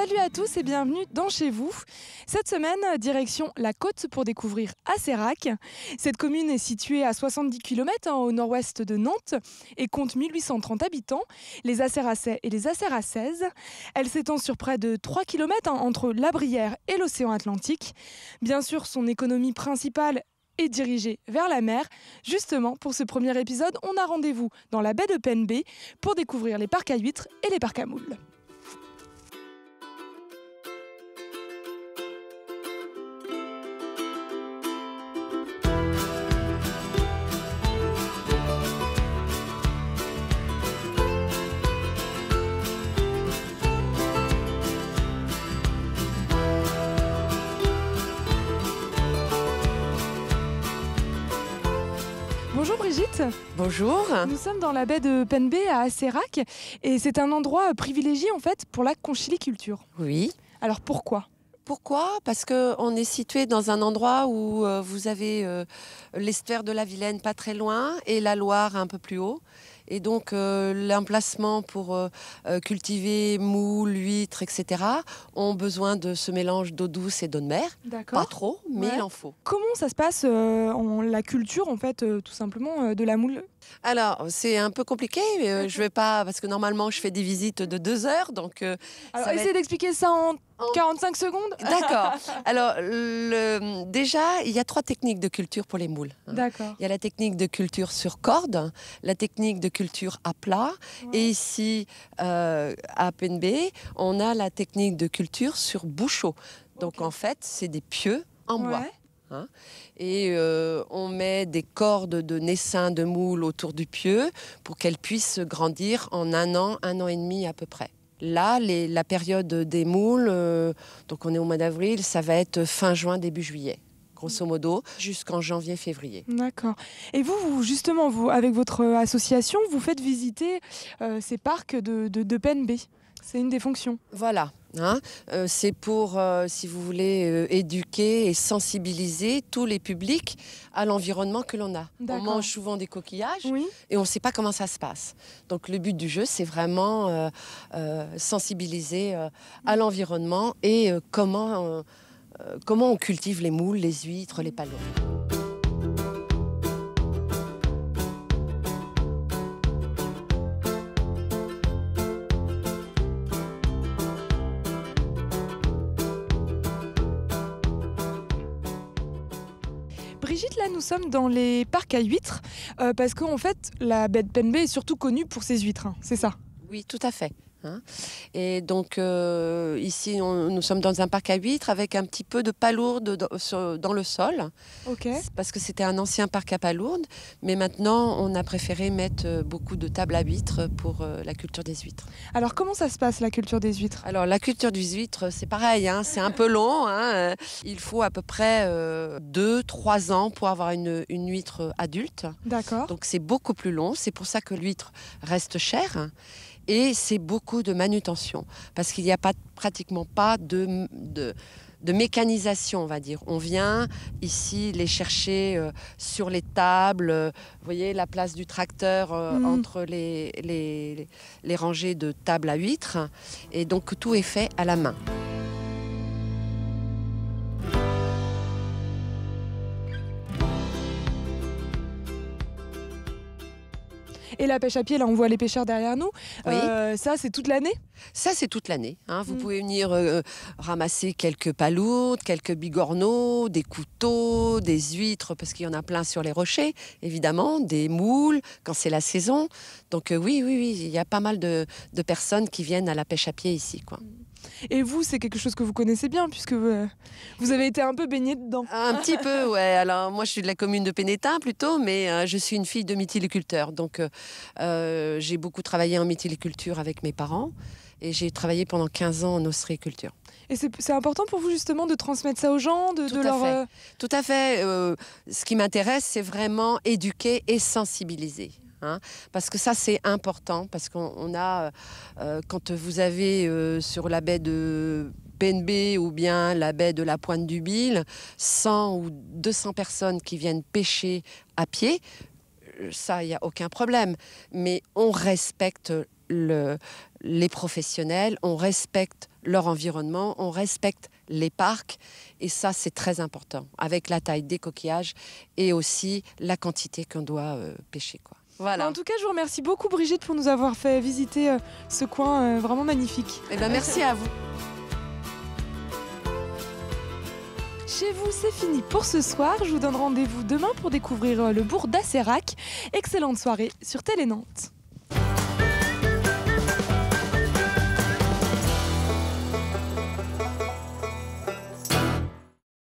Salut à tous et bienvenue dans Chez vous. Cette semaine, direction la côte pour découvrir Asseyrac. Cette commune est située à 70 km au nord-ouest de Nantes et compte 1830 habitants, les Asseyraçais et les Asseyraçaises. Elle s'étend sur près de 3 km entre la Brière et l'océan Atlantique. Bien sûr, son économie principale est dirigée vers la mer. Justement, pour ce premier épisode, on a rendez-vous dans la baie de Pen-B pour découvrir les parcs à huîtres et les parcs à moules. Bonjour Brigitte. Bonjour. Nous sommes dans la baie de Pen-B à Asseyrac et c'est un endroit privilégié en fait pour la conchyliculture. Oui. Alors pourquoi ? Pourquoi ? Parce qu'on est situé dans un endroit où vous avez l'estuaire de la Vilaine pas très loin et la Loire un peu plus haut. Et donc l'emplacement pour cultiver moules, huîtres, etc. ont besoin de ce mélange d'eau douce et d'eau de mer. D'accord. Pas trop, mais Ouais. il en faut. Comment ça se passe la culture en fait tout simplement de la moule ? Alors, c'est un peu compliqué. Je vais pas, parce que normalement, je fais des visites de 2 heures. Donc, Alors ça va essayez être- d'expliquer ça en 45 secondes. D'accord. Alors, déjà, il y a 3 techniques de culture pour les moules. D'accord. Il y a la technique de culture sur corde, la technique de culture à plat, Ouais. et ici, à Pen-B, on a la technique de culture sur bouchot. Donc, Ok. en fait, c'est des pieux en bois. Ouais. Et on met des cordes de naissin de moules autour du pieu pour qu'elles puissent grandir en 1 an et demi à peu près. Là, la période des moules, donc on est au mois d'avril, ça va être fin juin, début juillet, grosso modo, jusqu'en janvier-février. D'accord. Et justement, avec votre association, vous faites visiter ces parcs de Pen-B. C'est une des fonctions. Voilà. C'est pour, si vous voulez, éduquer et sensibiliser tous les publics à l'environnement que l'on a. On D'accord. mange souvent des coquillages Oui. et on ne sait pas comment ça se passe. Donc le but du jeu, c'est vraiment sensibiliser à l'environnement et comment on cultive les moules, les huîtres, les palourdes. Brigitte, là, nous sommes dans les parcs à huîtres parce qu'en fait, la baie de Pen-B est surtout connue pour ses huîtres. C'est ça. Oui, tout à fait. Et donc ici, nous sommes dans un parc à huîtres avec un petit peu de palourdes dans le sol, Ok. parce que c'était un ancien parc à palourdes, mais maintenant on a préféré mettre beaucoup de tables à huîtres pour la culture des huîtres. Alors, comment ça se passe, la culture des huîtres ? Alors la culture des huîtres, c'est pareil, c'est un peu long. Il faut à peu près 2-3 ans pour avoir une huître adulte. D'accord. Donc c'est beaucoup plus long, c'est pour ça que l'huître reste chère. Et c'est beaucoup de manutention, parce qu'il n'y a pratiquement pas de mécanisation, on va dire. On vient ici les chercher sur les tables, vous voyez la place du tracteur entre les rangées de tables à huîtres, et donc tout est fait à la main. Et la pêche à pied, là, on voit les pêcheurs derrière nous. Oui. Ça, c'est toute l'année ? Ça, c'est toute l'année. Vous pouvez venir ramasser quelques palourdes, quelques bigorneaux, des couteaux, des huîtres, parce qu'il y en a plein sur les rochers, évidemment, des moules, quand c'est la saison. Donc oui, il y a pas mal de personnes qui viennent à la pêche à pied ici, quoi. Et vous, c'est quelque chose que vous connaissez bien, puisque vous avez été un peu baigné dedans. Un petit peu, ouais. Alors, moi, je suis de la commune de Pénétin, plutôt, mais je suis une fille de mytiliculteur. Donc, j'ai beaucoup travaillé en mytiliculture avec mes parents. Et j'ai travaillé pendant 15 ans en ostréiculture. Et c'est important pour vous, justement, de transmettre ça aux gens, de Tout leur... à fait. Tout à fait. Ce qui m'intéresse, c'est vraiment éduquer et sensibiliser. Parce que ça, c'est important. Parce qu'on a, quand vous avez sur la baie de Pen-B ou bien la baie de la Pointe du Bil, 100 ou 200 personnes qui viennent pêcher à pied, ça, il n'y a aucun problème. Mais on respecte les professionnels, on respecte leur environnement, on respecte les parcs. Et ça, c'est très important, avec la taille des coquillages et aussi la quantité qu'on doit pêcher, quoi. Voilà. En tout cas, je vous remercie beaucoup, Brigitte, pour nous avoir fait visiter ce coin vraiment magnifique. Eh ben, merci à vous. Chez vous, c'est fini pour ce soir. Je vous donne rendez-vous demain pour découvrir le bourg d'Asserac. Excellente soirée sur Télé Nantes.